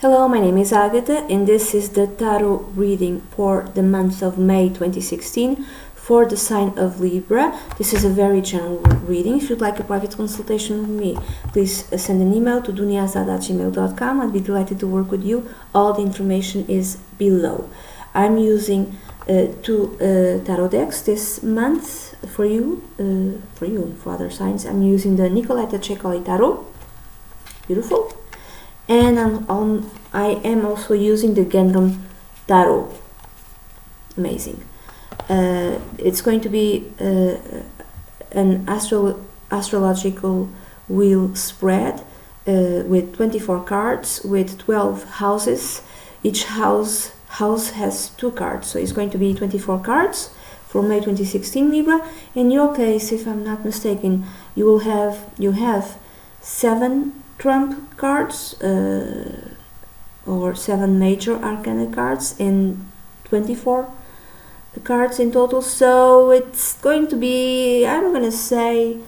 Hello, my name is Agatha and this is the tarot reading for the month of May 2016 for the sign of Libra. This is a very general reading. If you'd like a private consultation with me, please send an email to duniazad@gmail.com. I'd be delighted to work with you. All the information is below. I'm using two tarot decks this month for you and for other signs. I'm using the Nicoletta Cecoli Tarot. Beautiful. And I am also using the Gendron Tarot. Amazing. It's going to be an astrological wheel spread with 24 cards with 12 houses. Each house has 2 cards, so it's going to be 24 cards for May 2016 Libra. In your case, if I'm not mistaken, you have 7 trump cards or 7 major arcana cards and 24 cards in total. So it's going to be, I'm going to say,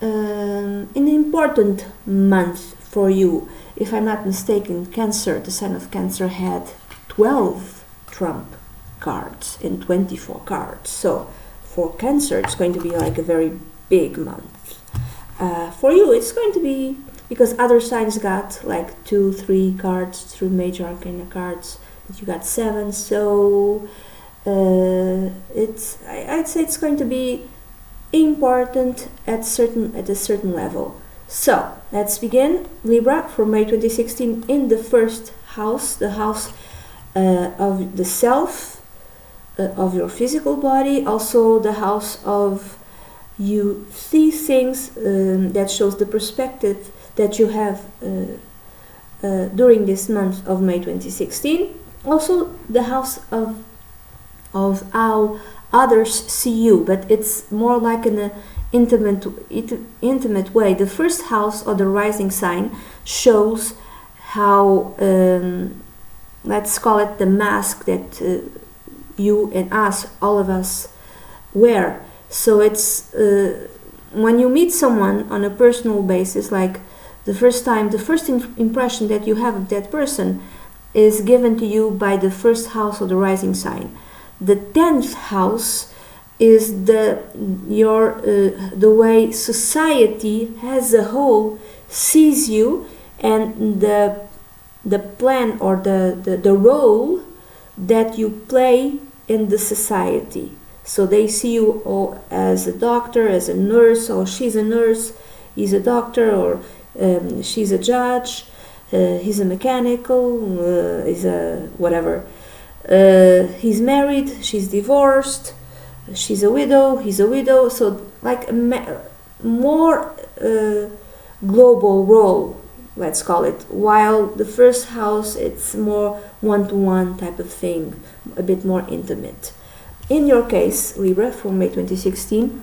an important month for you. If I'm not mistaken, Cancer, the sign of Cancer, had 12 trump cards and 24 cards. So for Cancer, it's going to be like a very big month. For you, it's going to be, because other signs got like 2-3 cards, 3 major arcana cards, but you got 7. So I'd say it's going to be important at a certain level. So let's begin. Libra for May 2016 in the first house, the house of the self, of your physical body, also the house of you see things, that shows the perspective that you have during this month of May 2016. Also the house of how others see you, but it's more like an intimate way. The first house, or the rising sign, shows how, let's call it the mask that you and us, all of us, wear. So it's when you meet someone on a personal basis, like the first impression that you have of that person is given to you by the first house of the rising sign. The 10th house is the way society as a whole sees you, and the plan or the role that you play in the society. So they see you as a doctor, as a nurse, or she's a nurse, he's a doctor, or she's a judge, he's a mechanical, he's a whatever. He's married, she's divorced, she's a widow, he's a widow. So like a more global role, let's call it. While the first house, it's more one-to-one type of thing, a bit more intimate. In your case, Libra, for May 2016,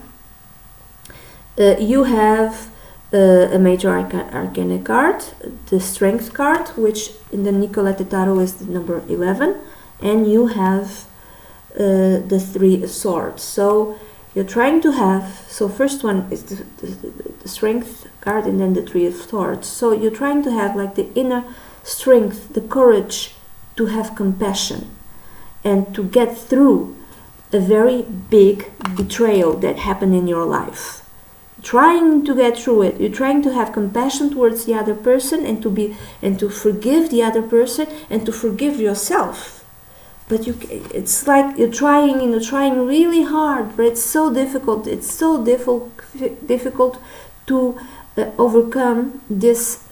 you have a major arcana card, the Strength card, which in the Nicoletta Tarot is the number 11, and you have the 3 swords. So you're trying to have, so first one is the Strength card, and then the 3 of swords. So you're trying to have like the inner strength, the courage to have compassion and to get through a very big betrayal that happened in your life. Trying to get through it, you're trying to have compassion towards the other person and to forgive the other person and to forgive yourself. But it's like you're trying really hard, but it's so difficult. It's so difficult to overcome this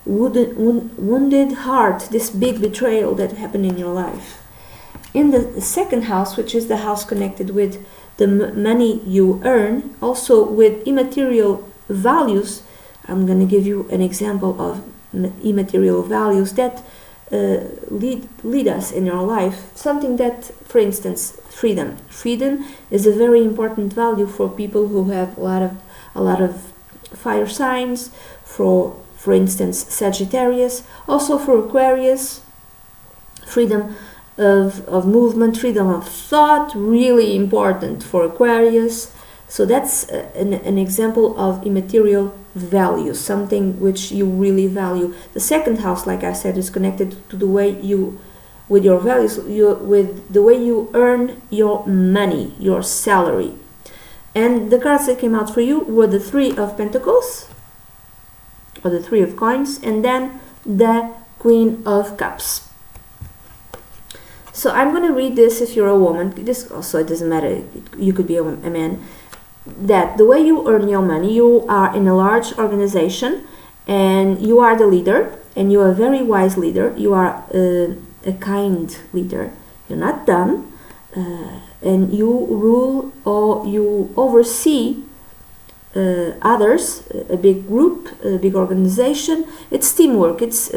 wounded heart, this big betrayal that happened in your life. In the second house, which is the house connected with the money you earn, also with immaterial values, I'm going to give you an example of immaterial values that lead us in our life. Something that, for instance, freedom. Freedom is a very important value for people who have a lot of fire signs. For instance, Sagittarius, also for Aquarius. Freedom of movement, freedom of thought, really important for Aquarius. So that's an example of immaterial value, something which you really value. The second house, like I said, is connected to the way you, with your values, with the way you earn your money, your salary. And the cards that came out for you were the Three of Pentacles, or the Three of Coins, and then the Queen of Cups. So I'm going to read this if you're a woman. This also, it doesn't matter, you could be a man. That the way you earn your money, you are in a large organization and you are the leader, and you are a very wise leader. You are a kind leader. You're not dumb, and you rule or you oversee others, a big group, a big organization. It's teamwork. It's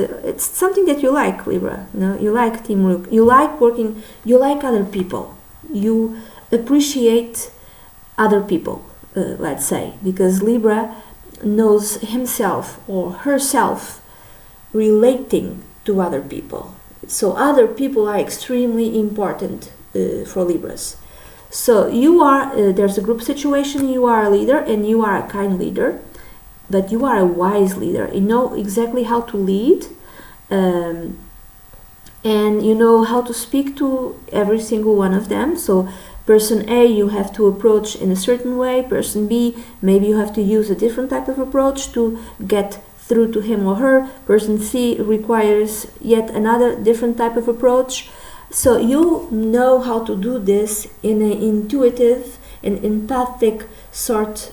something that you like, Libra. You know, you like teamwork. You like working. You like other people. You appreciate other people, let's say, because Libra knows himself or herself relating to other people. So other people are extremely important for Libras. So you are, there's a group situation, you are a leader and you are a kind leader, but you are a wise leader. You know exactly how to lead, and you know how to speak to every single one of them. So person A, you have to approach in a certain way. Person B, maybe you have to use a different type of approach to get through to him or her. Person C requires yet another different type of approach. So you know how to do this in an intuitive and empathic sort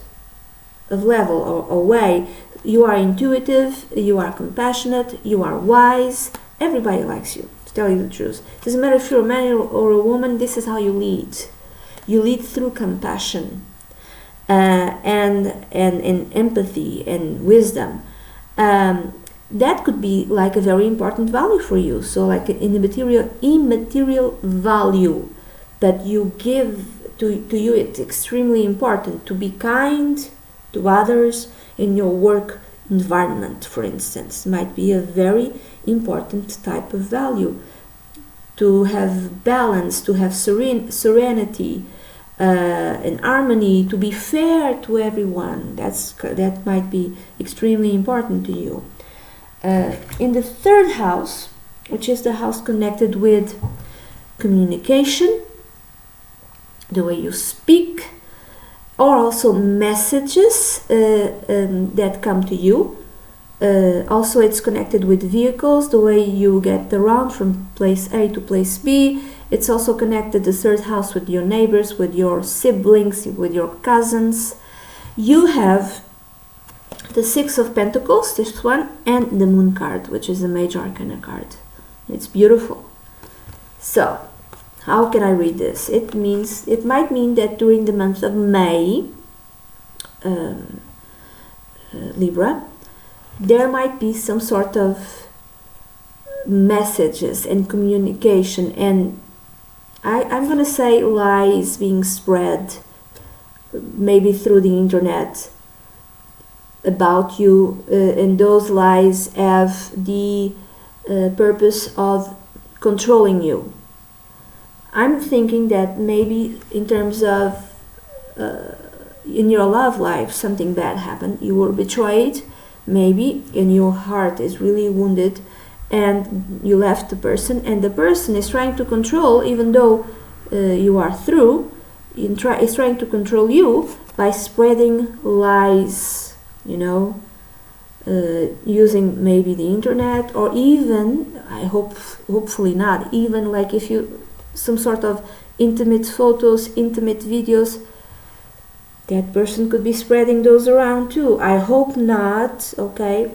of level or way. You are intuitive, you are compassionate, you are wise. Everybody likes you, to tell you the truth. It doesn't matter if you're a man or a woman, this is how you lead. You lead through compassion and empathy and wisdom. That could be like a very important value for you. So like an immaterial value that you give to you, it's extremely important to be kind to others in your work environment, for instance. Might be a very important type of value. To have balance, to have serenity, and harmony, to be fair to everyone. That might be extremely important to you. In the third house, which is the house connected with communication, the way you speak, or also messages that come to you. Also, it's connected with vehicles, the way you get around from place A to place B. It's also connected, the third house, with your neighbors, with your siblings, with your cousins. You have the Six of Pentacles, this one, and the Moon card, which is a major arcana card. It's beautiful. So, how can I read this? It might mean that during the month of May, Libra, there might be some sort of messages and communication, and I'm going to say lies being spread, maybe through the internet, about you, and those lies have the purpose of controlling you. I'm thinking that maybe in terms of in your love life something bad happened, you were betrayed maybe, and your heart is really wounded, and you left the person, and the person is trying to control, even though you are through, is trying to control you by spreading lies, you know, using maybe the internet, or even, hopefully not, even like if you, some sort of intimate photos, intimate videos, that person could be spreading those around too. I hope not, okay?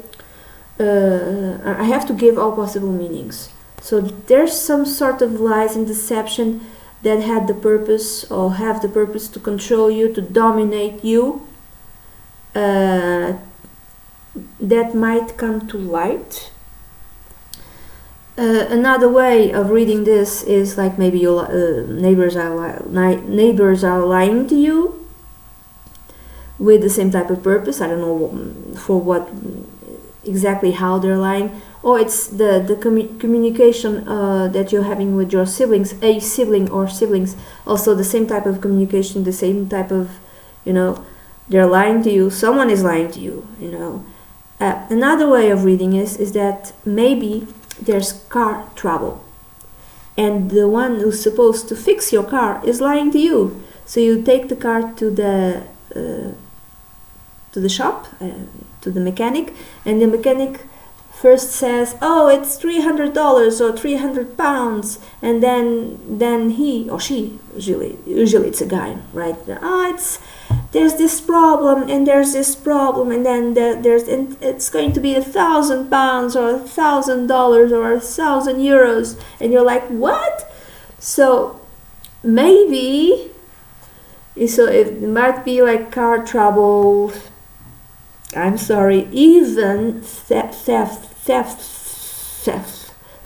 I have to give all possible meanings. So there's some sort of lies and deception that had the purpose, or have the purpose, to control you, to dominate you. That might come to light. Another way of reading this is like maybe your neighbors are lying to you with the same type of purpose. I don't know for what exactly, how they're lying, or it's the communication that you're having with your siblings, a sibling or siblings, also the same type of communication, the same type of, you know, They're lying to you. Someone is lying to you, you know. Another way of reading is that maybe there's car trouble, and the one who's supposed to fix your car is lying to you. So you take the car to the shop, to the mechanic, and the mechanic first says, "Oh, it's $300 or £300," and then he or she, usually it's a guy, right? "Oh, there's this problem and there's this problem, and then it's going to be £1,000 or $1,000 or €1,000," and you're like, "What?" So maybe, so it might be like car trouble. I'm sorry, even theft.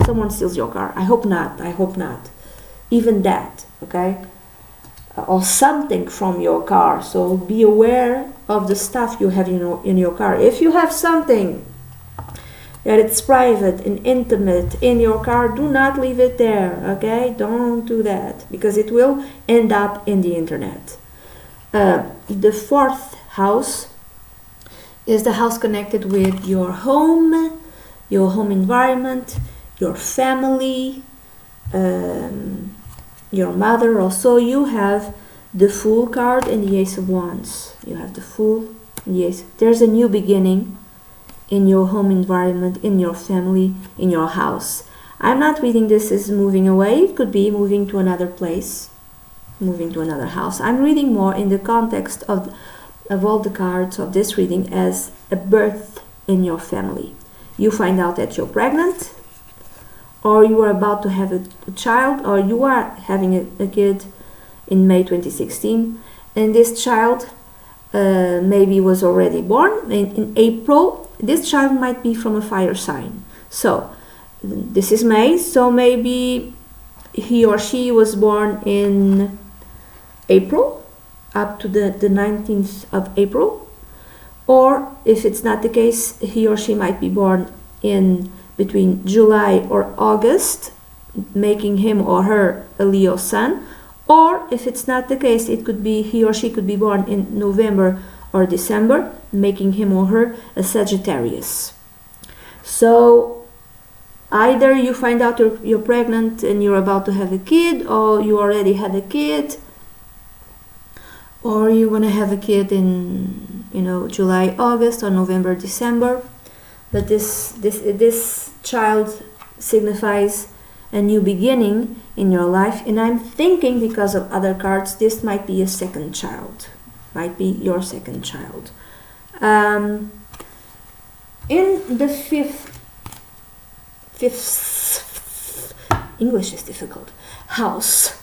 Someone steals your car. I hope not. Even that, okay? Or something from your car. So be aware of the stuff you have in your car. If you have something that it's private and intimate in your car, do not leave it there, okay? Don't do that, because it will end up in the internet. The fourth house is the house connected with your home environment, your family, your mother. Also, you have the Fool card and the Ace of Wands. You have the Fool and the Ace. There's a new beginning in your home environment, in your family, in your house. I'm not reading this as moving away. It could be moving to another place, moving to another house. I'm reading more in the context of all the cards of this reading as a birth in your family. You find out that you're pregnant, or you are about to have a child, or you are having a kid in May 2016, and this child maybe was already born in April. This child might be from a fire sign. So this is May, so maybe he or she was born in April, up to the 19th of April. Or if it's not the case, he or she might be born in between July or August, making him or her a Leo sun. Or if it's not the case, it could be he or she could be born in November or December, making him or her a Sagittarius. So either you find out you're pregnant and you're about to have a kid, or you already had a kid, or you want to have a kid in July, August, or November, December. But this child signifies a new beginning in your life, and I'm thinking, because of other cards, this might be a second child, might be your second child. In the fifth English is difficult house,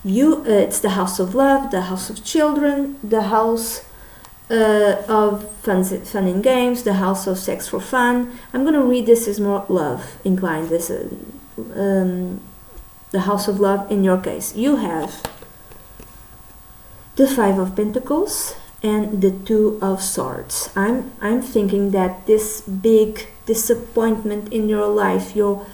it's the house of love, the house of children, the house of fun and games, the house of sex for fun. I'm going to read this as more love inclined. This the house of love. In your case, you have the Five of Pentacles and the Two of Swords. I'm thinking that this big disappointment in your life, your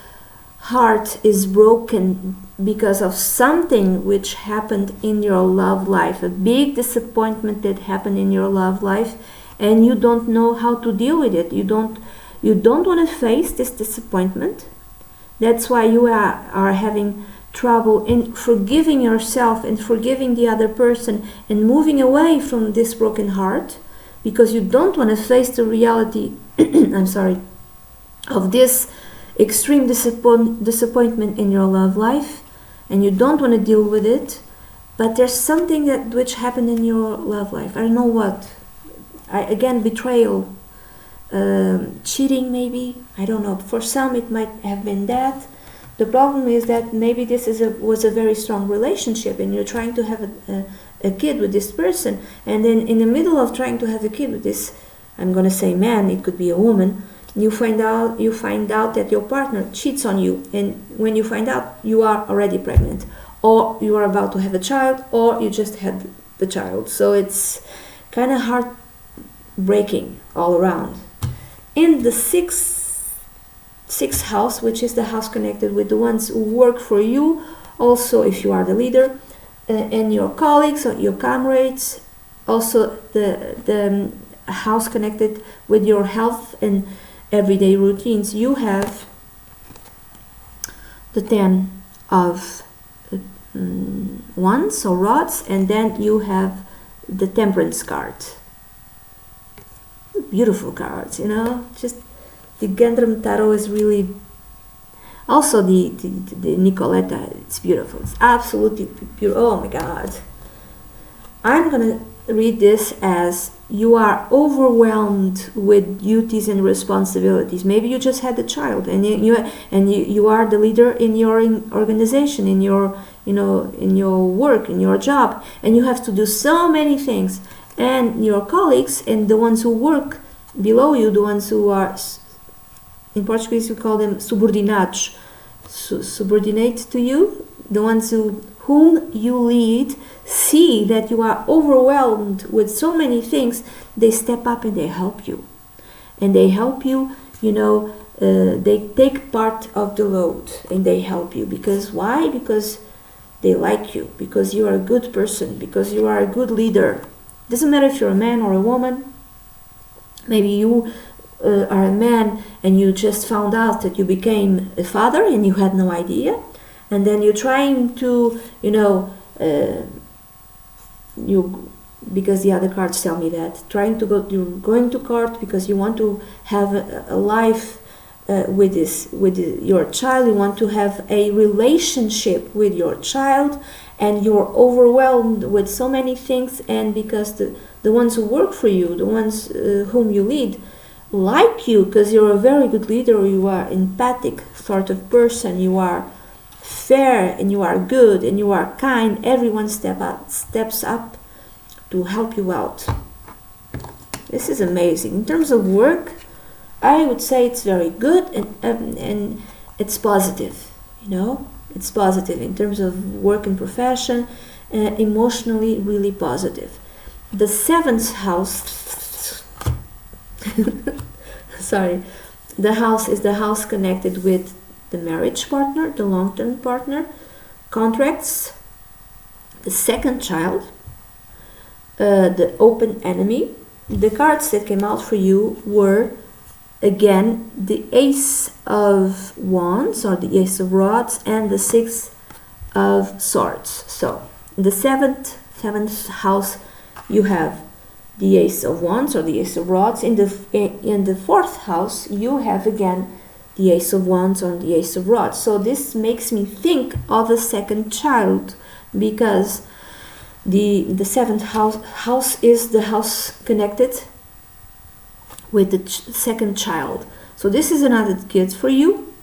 heart is broken because of something which happened in your love life, a big disappointment that happened in your love life, and you don't know how to deal with it. You don't want to face this disappointment. That's why you are having trouble in forgiving yourself and forgiving the other person and moving away from this broken heart, because you don't want to face the reality I'm sorry, of this extreme disappointment in your love life, and you don't want to deal with it. But there's something which happened in your love life. I don't know what. Again, betrayal, cheating maybe. I don't know. For some it might have been that. The problem is that maybe this was a very strong relationship, and you're trying to have a kid with this person, and then in the middle of trying to have a kid with this, I'm going to say man, it could be a woman, you find out that your partner cheats on you, and when you find out, you are already pregnant, or you are about to have a child, or you just had the child. So it's kind of heartbreaking all around. In the sixth house, which is the house connected with the ones who work for you, also if you are the leader, and your colleagues or your comrades, also the house connected with your health and everyday routines. You have the 10 of wands or rods, and then you have the temperance card. Beautiful cards, you know. Just the Gendrum Tarot is really also the Nicoletta. It's beautiful. It's absolutely beautiful. Oh my God. I'm gonna read this as you are overwhelmed with duties and responsibilities. Maybe you just had a child, and you are the leader in your organization, in your in your work, in your job, and you have to do so many things. And your colleagues and the ones who work below you, the ones who are, in Portuguese we call them subordinados, subordinate to you, the ones whom you lead, see that you are overwhelmed with so many things. They step up and they help you. And they help you, they take part of the load and they help you. Because why? Because they like you, because you are a good person, because you are a good leader. Doesn't matter if you're a man or a woman. Maybe you are a man and you just found out that you became a father and you had no idea. And then you're trying to, because the other cards tell me that, you're going to court because you want to have a life with your child. You want to have a relationship with your child, and you're overwhelmed with so many things. And because the ones who work for you, the ones whom you lead, like you, because you're a very good leader, you are empathic sort of person, you are fair and you are good and you are kind. Everyone steps up to help you out. This is amazing. In terms of work, I would say it's very good, and it's positive. It's positive in terms of work and profession, emotionally really positive. The 7th house sorry, the house is the house connected with the marriage partner, the long-term partner, contracts, the second child, the open enemy. The cards that came out for you were, again, the Ace of Wands or the Ace of Rods and the 6 of Swords. So in the seventh house you have the Ace of Wands or the Ace of Rods. In the 4th house you have again the Ace of Wands or the Ace of Rods. So this makes me think of a second child, because the 7th house is the house connected with the second child. So this is another kid for you,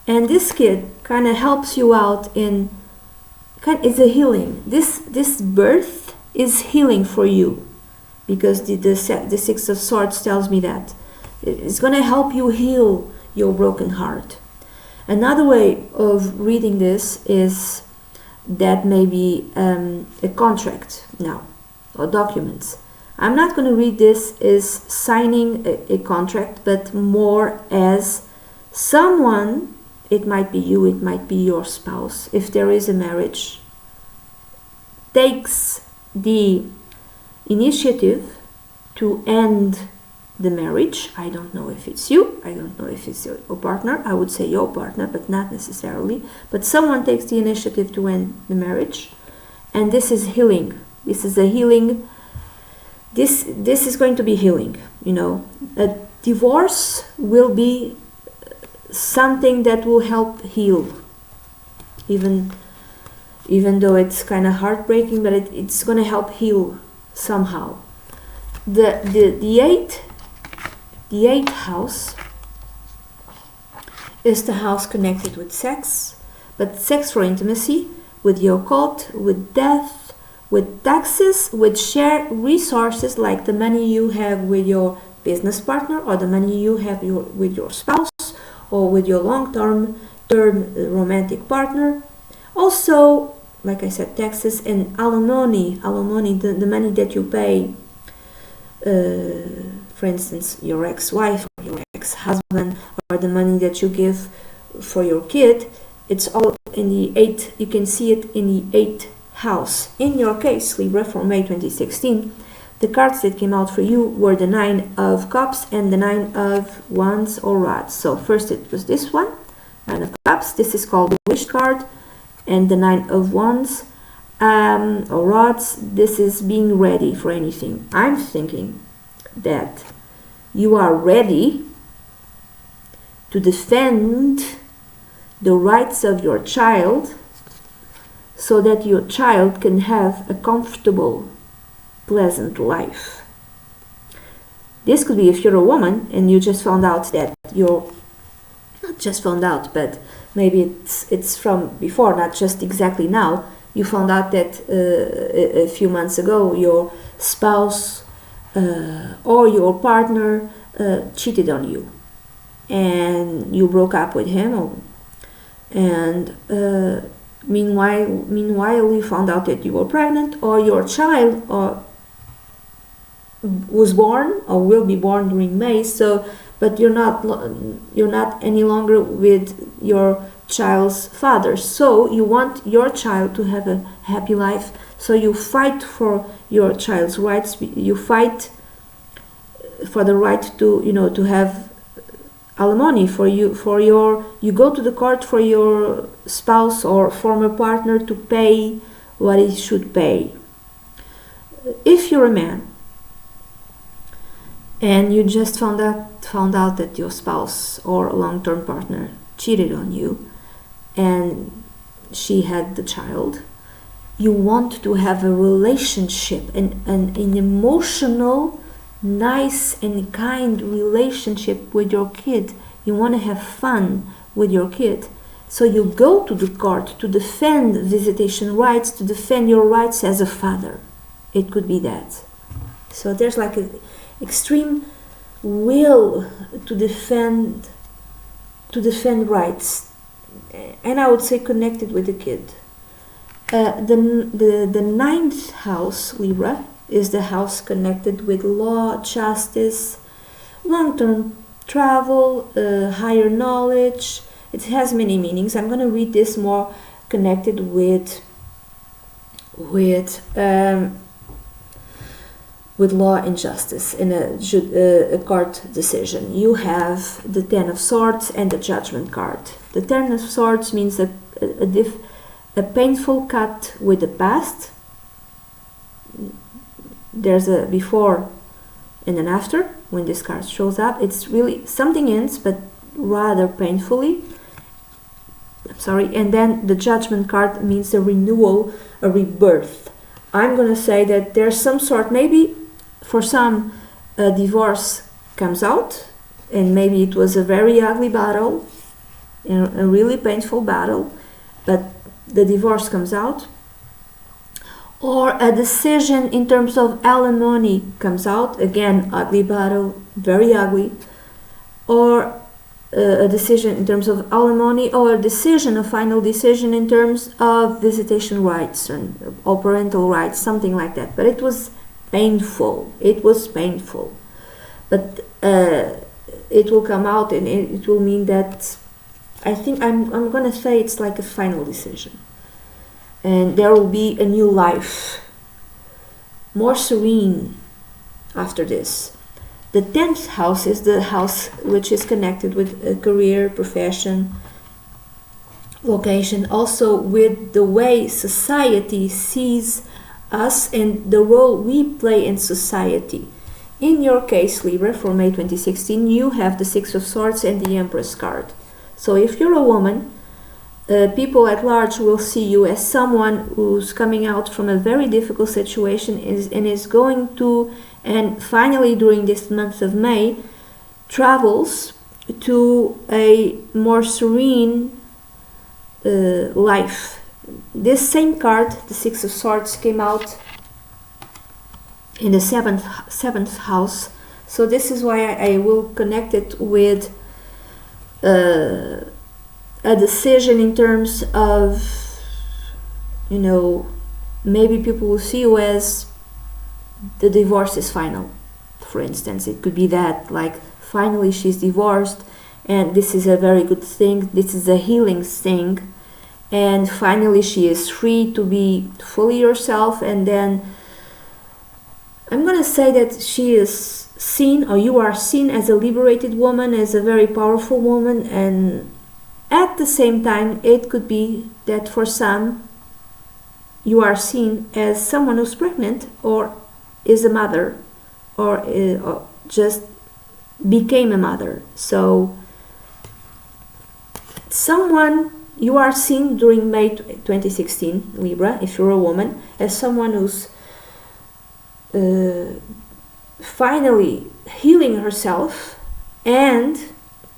and this kid kind of helps you out it's a healing. This birth is healing for you, because the 6 of Swords tells me that it's going to help you heal your broken heart. Another way of reading this is that maybe a contract now, or documents. I'm not going to read this as signing a contract, but more as someone, it might be you, it might be your spouse, if there is a marriage, takes the initiative to end the marriage. I don't know if it's you, I don't know if it's your partner. I would say your partner, but not necessarily. But someone takes the initiative to end the marriage, and this is healing. This is a healing. This is going to be healing. A divorce will be something that will help heal, even though it's kind of heartbreaking, but it's going to help heal somehow. The eighth house is the house connected with sex, but sex for intimacy, with the occult, with death, with taxes, with shared resources like the money you have with your business partner, or the money you have with your spouse, or with your long-term romantic partner. Also, like I said, taxes and alimony, the money that you pay, for instance, your ex-wife or your ex-husband, or the money that you give for your kid. It's all in the 8th. You can see it in the 8th house. In your case, Libra, for May 2016, The cards that came out for you were the 9 of Cups and the 9 of Wands or Rods. So first it was this one, 9 of Cups. This is called the Wish card. And the 9 of Wands or Rods, this is being ready for anything. I'm thinking that you are ready to defend the rights of your child so that your child can have a comfortable, pleasant life. This could be if you're a woman and you just found out that you're, not just found out, but maybe it's from before, not just exactly now. You found out that a few months ago your spouse or your partner cheated on you, and you broke up with him, and meanwhile you found out that you were pregnant, or your child was born or will be born during May. So, but you're not any longer with your child's father. So you want your child to have a happy life. So you fight for your child's rights. You fight for the right to have alimony you go to the court for your spouse or former partner to pay what he should pay. If you're a man and you just found out that your spouse or long-term partner cheated on you and she had the child, you want to have a relationship, an emotional, nice and kind relationship with your kid. You want to have fun with your kid. So you go to the court to defend visitation rights, to defend your rights as a father. It could be that. So there's like an extreme will to defend rights, and I would say connected with the kid. The ninth house, Libra, is the house connected with law, justice, long-term travel, higher knowledge. It has many meanings. I'm going to read this more connected with law and justice in a court decision. You have the Ten of Swords and the Judgment card. The Ten of Swords means a painful cut with the past. There's a before and an after when this card shows up. It's really something ends, but rather painfully. I'm sorry. And then the Judgment card means a renewal, a rebirth. I'm going to say that there's some sort, maybe for some, a divorce comes out, and maybe it was a very ugly battle, a really painful battle, but the divorce comes out. Or a decision in terms of alimony comes out, again, ugly battle, very ugly. Or a decision in terms of alimony, or a final decision in terms of visitation rights or parental rights, something like that. But it was painful. It was painful. But it will come out, and it will mean that I think I'm going to say it's like a final decision. And there will be a new life, more serene after this. The 10th house is the house which is connected with a career, profession, vocation, also with the way society sees us and the role we play in society. In your case, Libra, for May 2016, you have the Six of Swords and the Empress card. So if you're a woman, people at large will see you as someone who's coming out from a very difficult situation and is going to, and finally during this month of May, travels to a more serene life. This same card, the Six of Swords, came out in the seventh house. So this is why I will connect it with a decision in terms of, maybe people will see you as the divorce is final. For instance, it could be that, like, finally she's divorced and this is a very good thing, this is a healing thing, and finally she is free to be fully herself, and then I'm gonna say that she is seen, or you are seen, as a liberated woman, as a very powerful woman, and at the same time it could be that for some you are seen as someone who's pregnant, or is a mother, or just became a mother. So someone you are seen during May 2016, Libra, if you're a woman, as someone who's finally healing herself and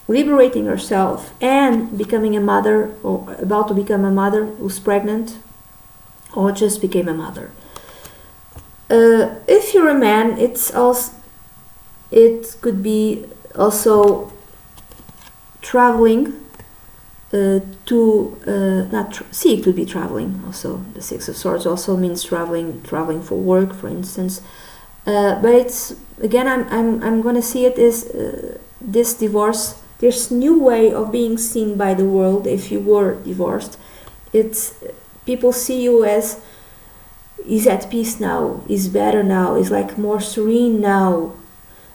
liberating herself and becoming a mother, or about to become a mother, who's pregnant or just became a mother. If you're a man, it could be also traveling it could be traveling also. The Six of Swords also means traveling for work, for instance. But it's, again, I'm gonna see it as this divorce, this new way of being seen by the world. If you were divorced, it's people see you as, he's at peace now, he's better now, he's like more serene now.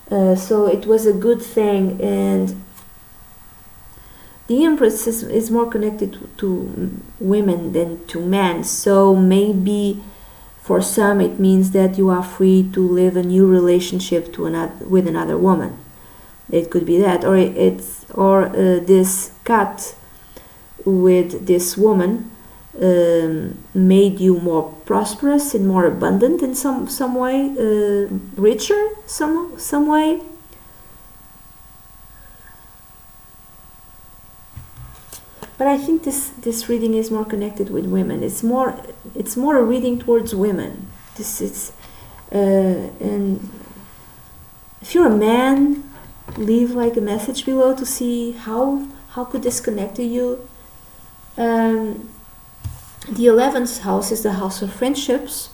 So it was a good thing. And the Empress is more connected to women than to men. So maybe for some it means that you are free to live a new relationship with another woman. It could be that, or this cut with this woman made you more prosperous and more abundant in some way, richer some way. But I think this reading is more connected with women. It's more a reading towards women. This is and if you're a man, leave like a message below to see how could this connect to you. The 11th house is the house of friendships,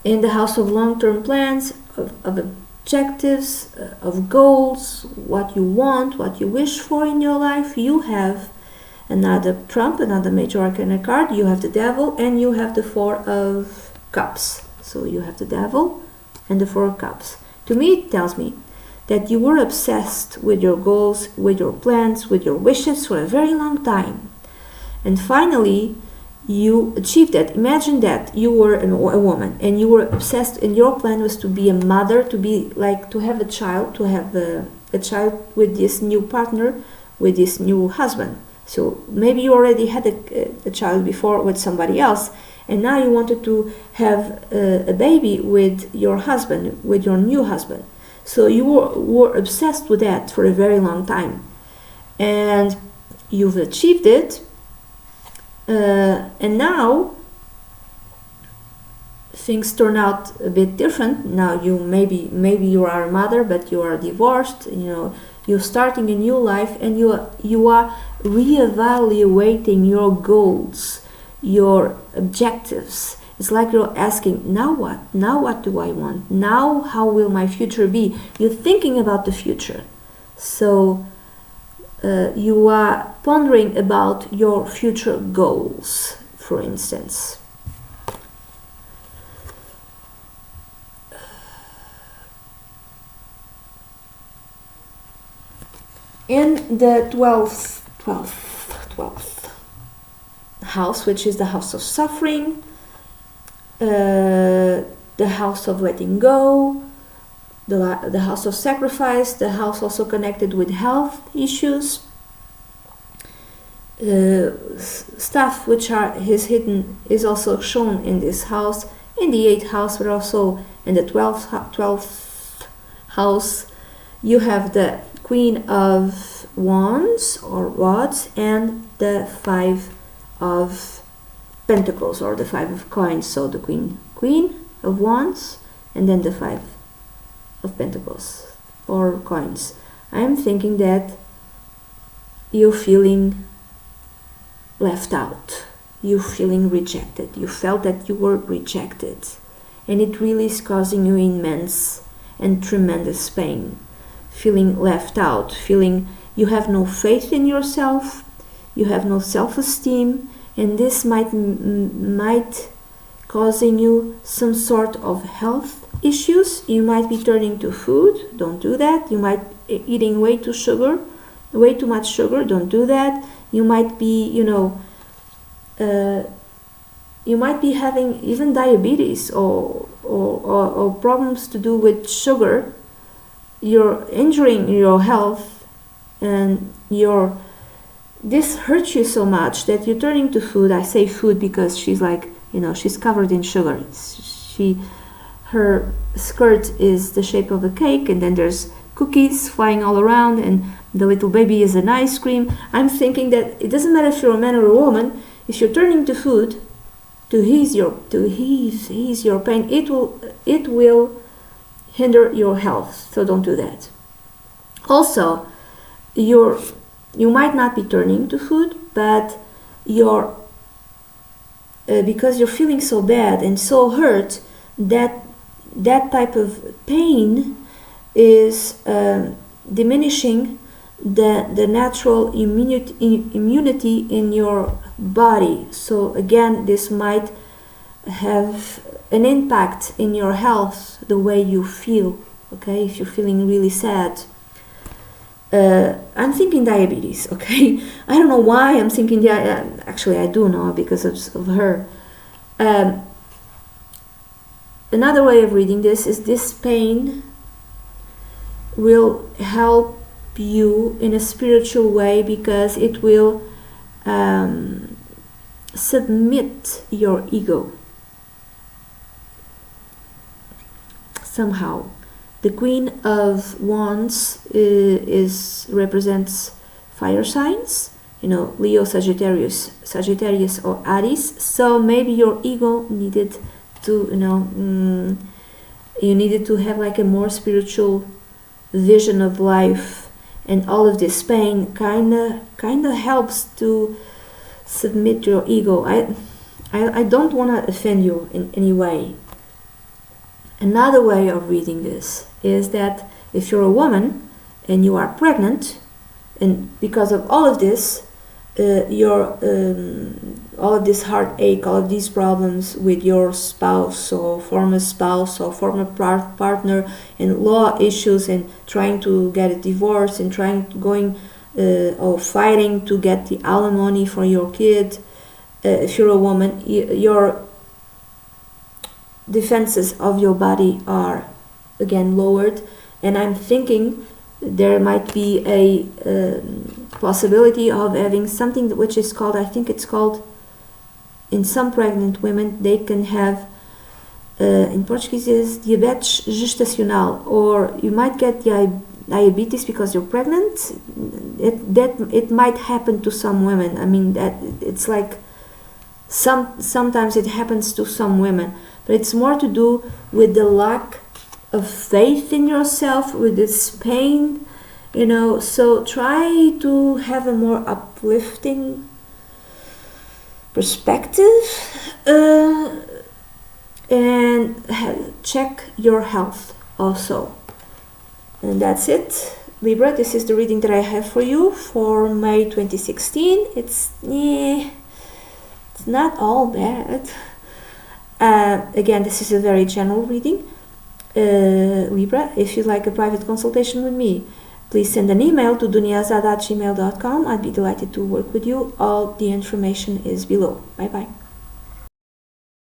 in the house of long-term plans, of objectives, of goals, what you want, what you wish for in your life. You have another trump, another major arcana card. You have the Devil, and you have the Four of Cups. So you have the Devil and the Four of Cups. To me, it tells me that you were obsessed with your goals, with your plans, with your wishes for a very long time. And finally, you achieved that. Imagine that you were a woman and you were obsessed, and your plan was to be a mother, to have a child, a child with this new partner, with this new husband. So maybe you already had a child before with somebody else, and now you wanted to have a baby with your husband, with your new husband. So you were obsessed with that for a very long time, and you've achieved it. And now things turn out a bit different. Now you maybe you are a mother, but you are divorced. You're starting a new life, and you are reevaluating your goals, your objectives. It's like you're asking, now what? Now what do I want? Now how will my future be? You're thinking about the future. So you are pondering about your future goals, for instance. In the 12th house, which is the house of suffering, the house of letting go, the house of sacrifice, the house also connected with health issues, stuff which is hidden is also shown in this house, in the 8th house, but also in the 12th house. You have the Queen of Wands or Rods and the 5 of Pentacles, or the 5 of Coins. So the Queen of Wands and then the 5 of Pentacles or Coins. I am thinking that you're feeling left out, you're feeling rejected, you felt that you were rejected, and it really is causing you immense and tremendous pain. Feeling left out, feeling you have no faith in yourself, you have no self-esteem, and this might causing you some sort of health issues, you might be turning to food. Don't do that. You might eating way too much sugar. Don't do that. You might be, you might be having even diabetes or problems to do with sugar. You're injuring your health, and this hurts you so much that you're turning to food. I say food because she's like, she's covered in sugar. Her skirt is the shape of a cake, and then there's cookies flying all around, and the little baby is an ice cream. I'm thinking that it doesn't matter if you're a man or a woman. If you're turning to food to ease your pain, it will hinder your health. So don't do that. Also, you might not be turning to food, but because you're feeling so bad and so hurt, that type of pain is diminishing the natural immunity in your body. So again, this might have an impact in your health, the way you feel. Okay, if you're feeling really sad. I'm thinking diabetes. Okay, I don't know why I'm thinking. Actually, I do know because of her. Another way of reading this is this pain will help you in a spiritual way, because it will submit your ego somehow. The Queen of Wands represents fire signs, Leo, Sagittarius or Aries. So maybe your ego needed to, you needed to have like a more spiritual vision of life, and all of this pain kind of helps to submit your ego. I don't want to offend you in any way. Another way of reading this is that if you're a woman and you are pregnant, and because of all of this, all of this heartache, all of these problems with your spouse or former partner, and law issues, and trying to get a divorce, and or fighting to get the alimony for your kid. If you're a woman, your defenses of your body are again lowered, and I'm thinking there might be a possibility of having something which is called, I think it's called, in some pregnant women, they can have, in Portuguese is diabetes gestacional, or you might get diabetes because you're pregnant. It might happen to some women. I mean, that it's like sometimes it happens to some women, but it's more to do with the lack of faith in yourself, with this pain, so try to have a more uplifting perspective, and check your health also. And that's it, Libra. This is the reading that I have for you for May 2016. It's not all bad. Again, this is a very general reading. Libra, if you'd like a private consultation with me, please send an email to duniazad@gmail.com. I'd be delighted to work with you. All the information is below. Bye bye.